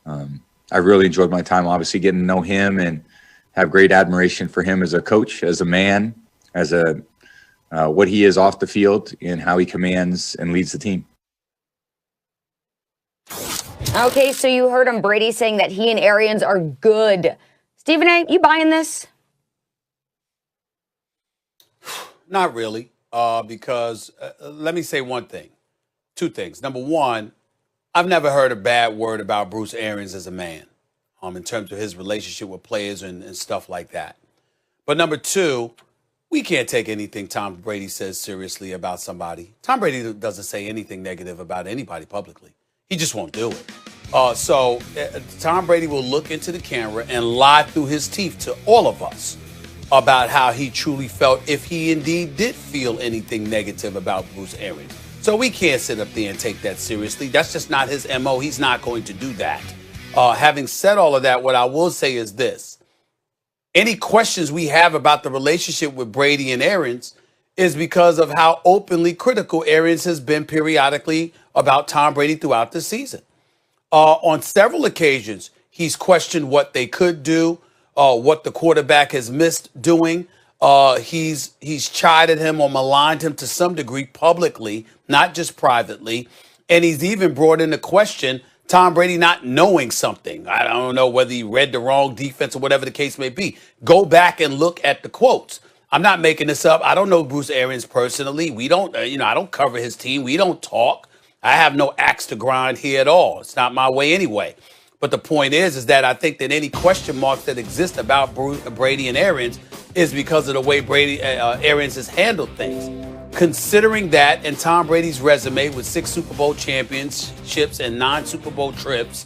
I really enjoyed my time, obviously, getting to know him and have great admiration for him as a coach, as a man, as a what he is off the field and how he commands and leads the team. Okay, so you heard him, Brady, saying that he and Arians are good. Stephen A., you buying this? Not really, because let me say two things. Number one, I've never heard a bad word about Bruce Arians as a man in terms of his relationship with players and stuff like that. But number two, we can't take anything Tom Brady says seriously about somebody. Tom Brady doesn't say anything negative about anybody publicly. He just won't do it. So Tom Brady will look into the camera and lie through his teeth to all of us about how he truly felt if he indeed did feel anything negative about Bruce Arians. So we can't sit up there and take that seriously. That's just not his MO. He's not going to do that. Having said all of that, what I will say is this. Any questions we have about the relationship with Brady and Arians is because of how openly critical Arians has been periodically about Tom Brady throughout the season. On several occasions, he's questioned what they could do, what the quarterback has missed doing. He's chided him or maligned him to some degree publicly, not just privately. And he's even brought into question Tom Brady not knowing something. I don't know whether he read the wrong defense or whatever the case may be. Go back and look at the quotes. I'm not making this up. I don't know Bruce Arians personally. We don't, I don't cover his team. We don't talk. I have no axe to grind here at all. It's not my way anyway. But the point is that I think that any question marks that exist about Brady and Arians is because of the way Arians has handled things. Considering that and Tom Brady's resume with 6 Super Bowl championships and 9 Super Bowl trips,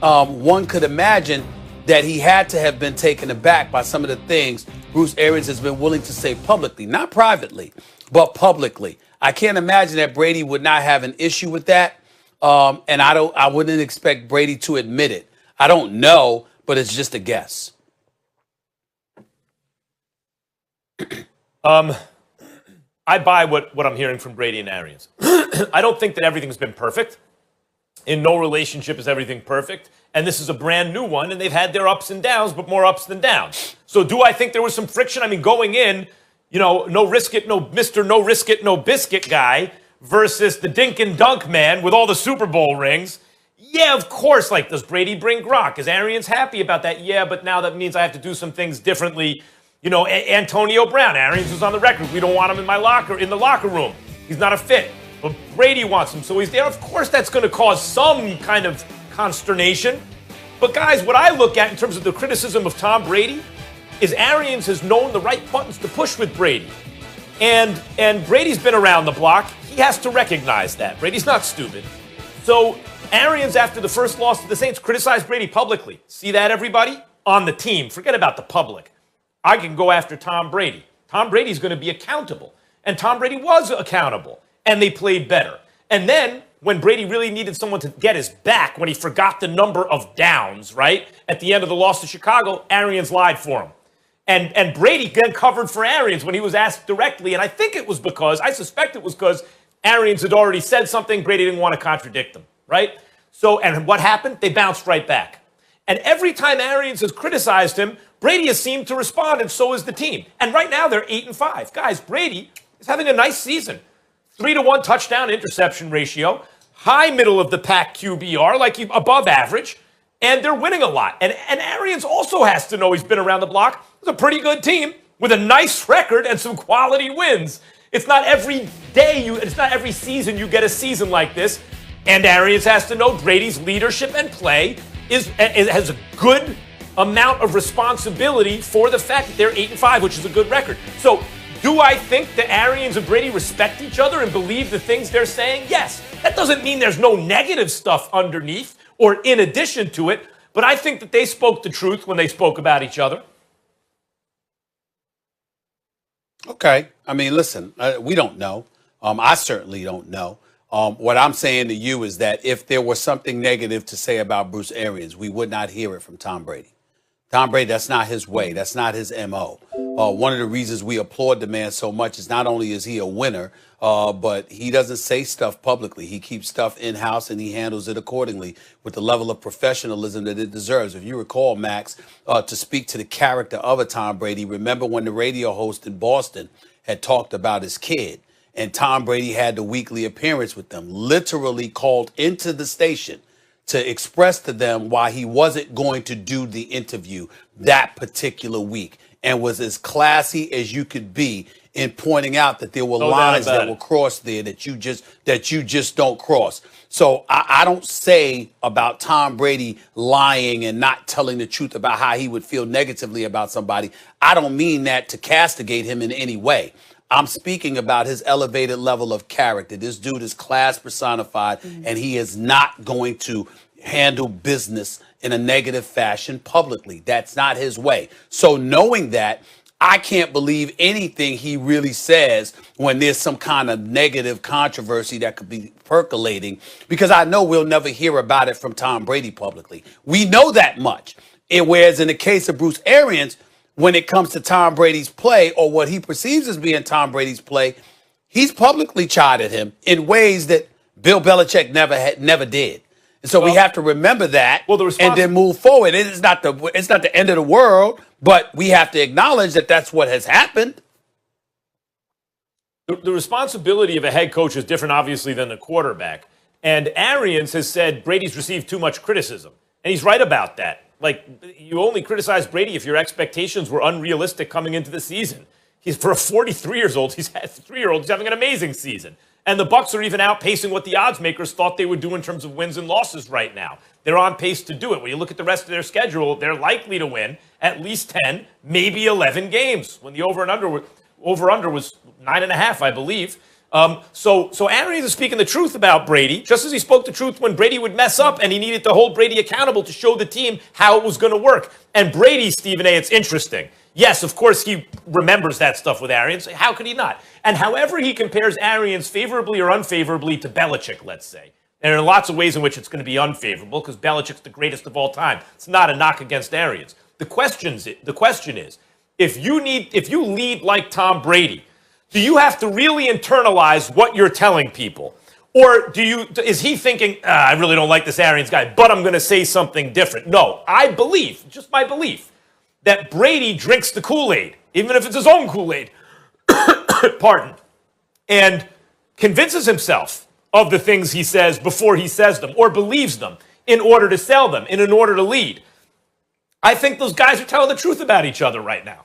one could imagine that he had to have been taken aback by some of the things Bruce Arians has been willing to say publicly, not privately, but publicly. I can't imagine that Brady would not have an issue with that. And I wouldn't expect Brady to admit it. I don't know, but it's just a guess. I buy what I'm hearing from Brady and Arians. I don't think that everything's been perfect. In no relationship is everything perfect. And this is a brand new one, and they've had their ups and downs, but more ups than downs. So do I think there was some friction? I mean, going in, no risk it, no Mr. No risk it, no biscuit guy versus the dink and dunk man with all the Super Bowl rings. Yeah, of course. Like, does Brady bring Gronk? Is Arians happy about that? Yeah, but now that means I have to do some things differently. Antonio Brown, Arians was on the record. We don't want him in the locker room. He's not a fit. But Brady wants him, so he's there. Of course, that's going to cause some kind of consternation. But guys, what I look at in terms of the criticism of Tom Brady is Arians has known the right buttons to push with Brady. And Brady's been around the block. He has to recognize that. Brady's not stupid. So Arians, after the first loss to the Saints, criticized Brady publicly. See that, everybody? On the team. Forget about the public. I can go after Tom Brady. Tom Brady's going to be accountable. And Tom Brady was accountable. And they played better. And then, when Brady really needed someone to get his back, when he forgot the number of downs, right, at the end of the loss to Chicago, Arians lied for him. And Brady then covered for Arians when he was asked directly. And I suspect it was because Arians had already said something. Brady didn't want to contradict him, right? So, and what happened? They bounced right back. And every time Arians has criticized him, Brady has seemed to respond, and so has the team. And right now, they're 8-5. Guys, Brady is having a nice season. 3-to-1 touchdown interception ratio, high middle of the pack QBR, like above average, and they're winning a lot. And Arians also has to know he's been around the block. It's a pretty good team with a nice record and some quality wins. It's not every day, it's not every season you get a season like this. And Arians has to know Brady's leadership and play has a good amount of responsibility for the fact that they're 8-5, which is a good record. So, do I think that Arians and Brady respect each other and believe the things they're saying? Yes. That doesn't mean there's no negative stuff underneath or in addition to it, but I think that they spoke the truth when they spoke about each other. Okay. I mean, listen, we don't know. I certainly don't know. What I'm saying to you is that if there was something negative to say about Bruce Arians, we would not hear it from Tom Brady. Tom Brady, that's not his way. That's not his MO. One of the reasons we applaud the man so much is not only is he a winner, but he doesn't say stuff publicly. He keeps stuff in-house and he handles it accordingly with the level of professionalism that it deserves. If you recall, Max, to speak to the character of a Tom Brady, remember when the radio host in Boston had talked about his kid and Tom Brady had the weekly appearance with them, literally called into the station to express to them why he wasn't going to do the interview that particular week, and was as classy as you could be in pointing out that there were lines that were crossed there that you just don't cross. So I don't say about Tom Brady lying and not telling the truth about how he would feel negatively about somebody. I don't mean that to castigate him in any way. I'm speaking about his elevated level of character. This dude is class personified, and he is not going to handle business in a negative fashion publicly. That's not his way. So knowing that, I can't believe anything he really says when there's some kind of negative controversy that could be percolating, because I know we'll never hear about it from Tom Brady publicly. We know that much. Whereas in the case of Bruce Arians, when it comes to Tom Brady's play, or what he perceives as being Tom Brady's play, he's publicly chided him in ways that Bill Belichick never did. And so we have to remember that, and then move forward. It's not the end of the world, but we have to acknowledge that that's what has happened. The responsibility of a head coach is different, obviously, than the quarterback. And Arians has said Brady's received too much criticism. And he's right about that. Like, you only criticize Brady if your expectations were unrealistic coming into the season. For a 43-year-old, he's having an amazing season. And the Bucs are even outpacing what the odds makers thought they would do in terms of wins and losses right now. They're on pace to do it. When you look at the rest of their schedule, they're likely to win at least 10, maybe 11 games. When the over-under was 9.5, I believe. So Arians is speaking the truth about Brady, just as he spoke the truth when Brady would mess up and he needed to hold Brady accountable to show the team how it was going to work. And Brady, Stephen A., it's interesting. Yes, of course, he remembers that stuff with Arians. How could he not? And however he compares Arians favorably or unfavorably to Belichick, let's say, and there are lots of ways in which it's going to be unfavorable because Belichick's the greatest of all time. It's not a knock against Arians. The question is, if you lead like Tom Brady, do you have to really internalize what you're telling people? Or is he thinking, I really don't like this Arians guy, but I'm going to say something different? No, I believe, just my belief, that Brady drinks the Kool-Aid, even if it's his own Kool-Aid, pardon, and convinces himself of the things he says before he says them, or believes them in order to sell them, and in order to lead. I think those guys are telling the truth about each other right now.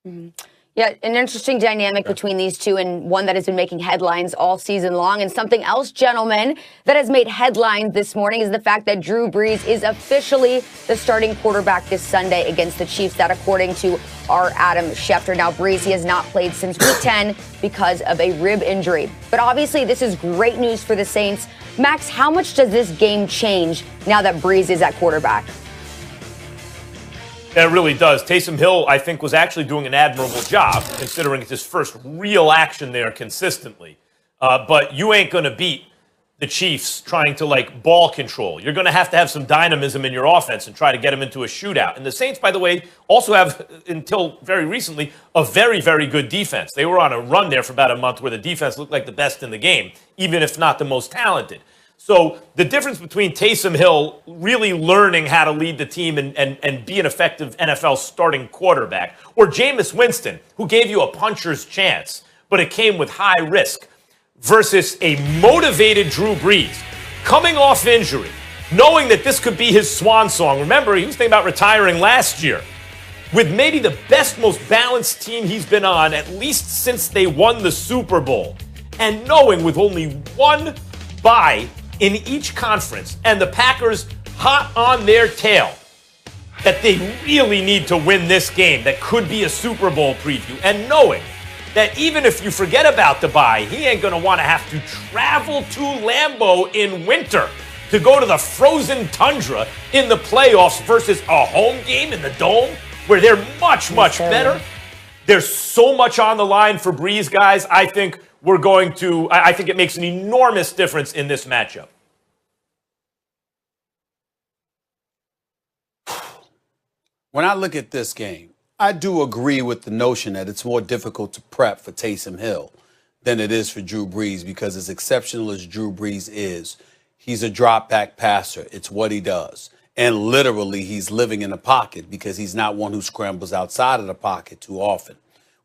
Mm-hmm. Yeah, an interesting dynamic between these two, and one that has been making headlines all season long. And something else, gentlemen, that has made headlines this morning is the fact that Drew Brees is officially the starting quarterback this Sunday against the Chiefs. That, according to our Adam Schefter. Now, Brees, he has not played since Week 10 because of a rib injury. But obviously, this is great news for the Saints. Max, how much does this game change now that Brees is at quarterback? It really does. Taysom Hill, I think, was actually doing an admirable job, considering it's his first real action there consistently. But you ain't going to beat the Chiefs trying to, ball control. You're going to have some dynamism in your offense and try to get them into a shootout. And the Saints, by the way, also have, until very recently, a very, very good defense. They were on a run there for about a month where the defense looked like the best in the game, even if not the most talented. So the difference between Taysom Hill really learning how to lead the team and be an effective NFL starting quarterback, or Jameis Winston, who gave you a puncher's chance, but it came with high risk, versus a motivated Drew Brees, coming off injury, knowing that this could be his swan song. Remember, he was thinking about retiring last year, with maybe the best, most balanced team he's been on, at least since they won the Super Bowl, and knowing with only one bye in each conference, and the Packers hot on their tail, that they really need to win this game that could be a Super Bowl preview, and knowing that even if you forget about the bye, he ain't going to want to have to travel to Lambeau in winter to go to the frozen tundra in the playoffs versus a home game in the Dome where they're much, much better. There's so much on the line for Brees, guys. I think it makes an enormous difference in this matchup. When I look at this game, I do agree with the notion that it's more difficult to prep for Taysom Hill than it is for Drew Brees, because as exceptional as Drew Brees is, he's a drop back passer. It's what he does. And literally, he's living in the pocket because he's not one who scrambles outside of the pocket too often.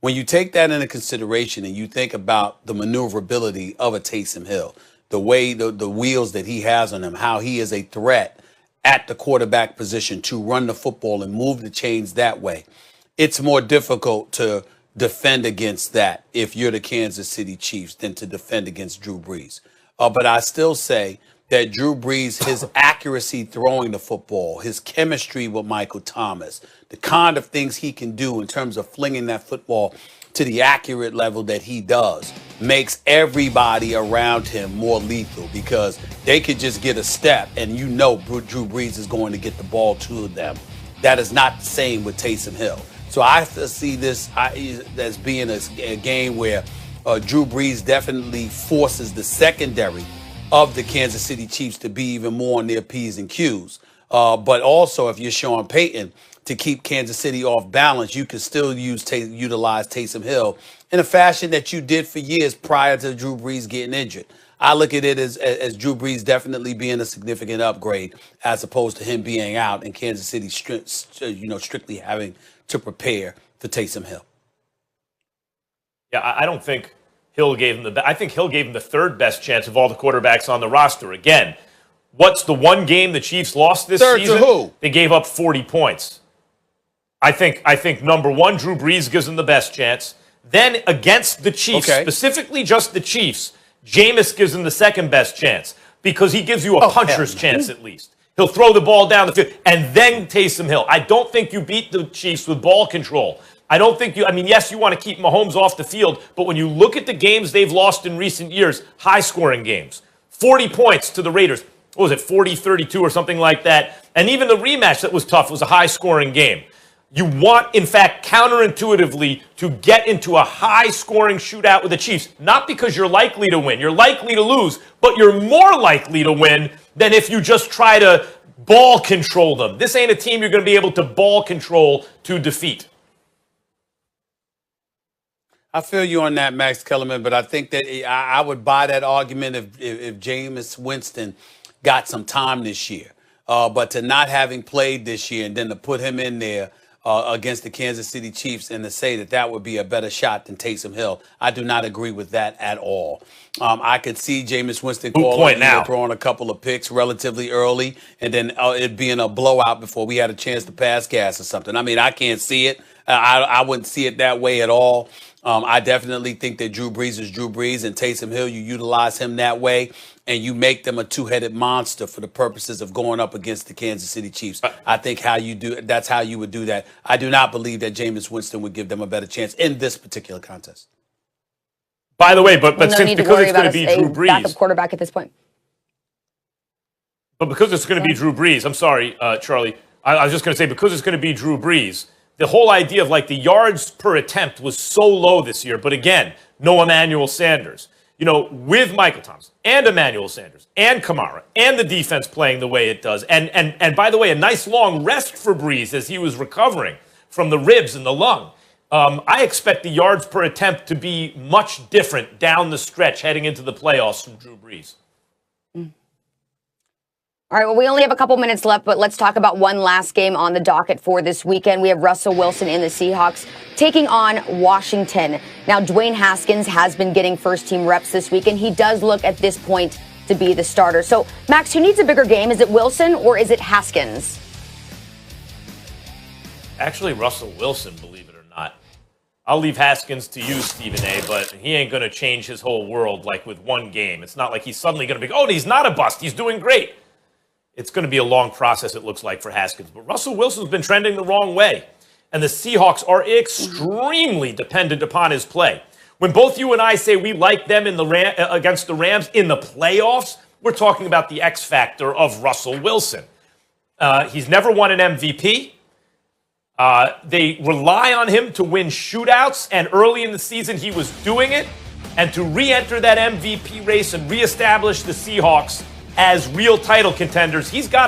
When you take that into consideration and you think about the maneuverability of a Taysom Hill, the way the wheels that he has on him, how he is a threat at the quarterback position to run the football and move the chains that way, it's more difficult to defend against that if you're the Kansas City Chiefs than to defend against Drew Brees. But I still say that Drew Brees, his accuracy throwing the football, his chemistry with Michael Thomas, the kind of things he can do in terms of flinging that football to the accurate level that he does, makes everybody around him more lethal, because they could just get a step and you know Drew Brees is going to get the ball to them. That is not the same with Taysom Hill. So I see this as being a game where Drew Brees definitely forces the secondary of the Kansas City Chiefs to be even more on their P's and Q's. But also, if you're Sean Payton, to keep Kansas City off balance, you can still utilize Taysom Hill in a fashion that you did for years prior to Drew Brees getting injured. I look at it as Drew Brees definitely being a significant upgrade as opposed to him being out and Kansas City strictly having to prepare for Taysom Hill. Yeah, I don't think Hill gave him I think Hill gave him the third best chance of all the quarterbacks on the roster. Again, what's the one game the Chiefs lost this season? To who? They gave up 40 points. I think number one, Drew Brees gives him the best chance. Then against the Chiefs, specifically just the Chiefs, Jameis gives him the second best chance because he gives you a puncher's chance at least. He'll throw the ball down the field, and then Taysom Hill. I don't think you beat the Chiefs with ball control. I don't think yes, you want to keep Mahomes off the field, but when you look at the games they've lost in recent years, high-scoring games, 40 points to the Raiders. What was it, 40-32 or something like that? And even the rematch that was tough was a high-scoring game. You want, in fact, counterintuitively, to get into a high-scoring shootout with the Chiefs, not because you're likely to win. You're likely to lose, but you're more likely to win than if you just try to ball control them. This ain't a team you're going to be able to ball control to defeat. I feel you on that, Max Kellerman, but I think that I would buy that argument if Jameis Winston got some time this year. But to not having played this year and then to put him in there against the Kansas City Chiefs and to say that would be a better shot than Taysom Hill, I do not agree with that at all. I could see Jameis Winston throwing a couple of picks relatively early and then it being a blowout before we had a chance to pass gas or something. I mean, I can't see it. I wouldn't see it that way at all. I definitely think that Drew Brees is Drew Brees, and Taysom Hill, you utilize him that way, and you make them a two-headed monster for the purposes of going up against the Kansas City Chiefs. I think that's how you would do that. I do not believe that Jameis Winston would give them a better chance in this particular contest. By the way, but because it's going to be Drew Brees, backup quarterback at this point. But because it's going to be Drew Brees, I'm sorry, Charlie. I was just going to say, because it's going to be Drew Brees, the whole idea of the yards per attempt was so low this year. But again, no Emmanuel Sanders. With Michael Thomas and Emmanuel Sanders and Kamara and the defense playing the way it does. And by the way, a nice long rest for Brees as he was recovering from the ribs and the lung. I expect the yards per attempt to be much different down the stretch heading into the playoffs from Drew Brees. All right, well, we only have a couple minutes left, but let's talk about one last game on the docket for this weekend. We have Russell Wilson and the Seahawks taking on Washington. Now, Dwayne Haskins has been getting first-team reps this week, and he does look at this point to be the starter. So, Max, who needs a bigger game? Is it Wilson or is it Haskins? Actually, Russell Wilson, believe it or not. I'll leave Haskins to you, Stephen A., but he ain't going to change his whole world with one game. It's not like he's suddenly going to be, he's not a bust. He's doing great. It's going to be a long process, it looks like, for Haskins. But Russell Wilson's been trending the wrong way. And the Seahawks are extremely dependent upon his play. When both you and I say we like them against the Rams in the playoffs, we're talking about the X factor of Russell Wilson. He's never won an MVP. They rely on him to win shootouts, and early in the season he was doing it. And to re-enter that MVP race and reestablish the Seahawks as real title contenders, he's got